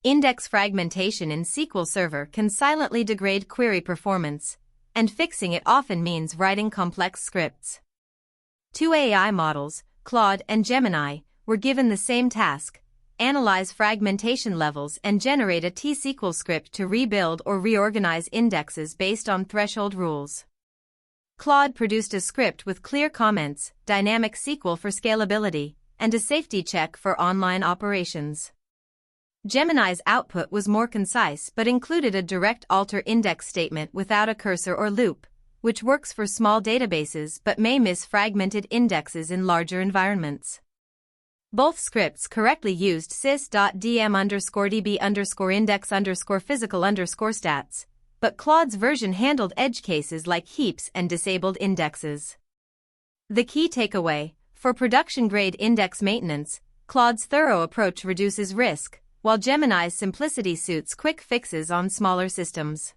Index fragmentation in SQL Server can silently degrade query performance, and fixing it often means writing complex scripts. Two AI models, Claude and Gemini, were given the same task: analyze fragmentation levels and generate a T-SQL script to rebuild or reorganize indexes based on threshold rules. Claude produced a script with clear comments, dynamic SQL for scalability, and a safety check for online operations. Gemini's output was more concise but included a direct alter index statement without a cursor or loop, which works for small databases but may miss fragmented indexes in larger environments. Both scripts correctly used sys.dm_db_index_physical_stats, but Claude's version handled edge cases like heaps and disabled indexes. The key takeaway: for production-grade index maintenance, Claude's thorough approach reduces risk, while Gemini's simplicity suits quick fixes on smaller systems.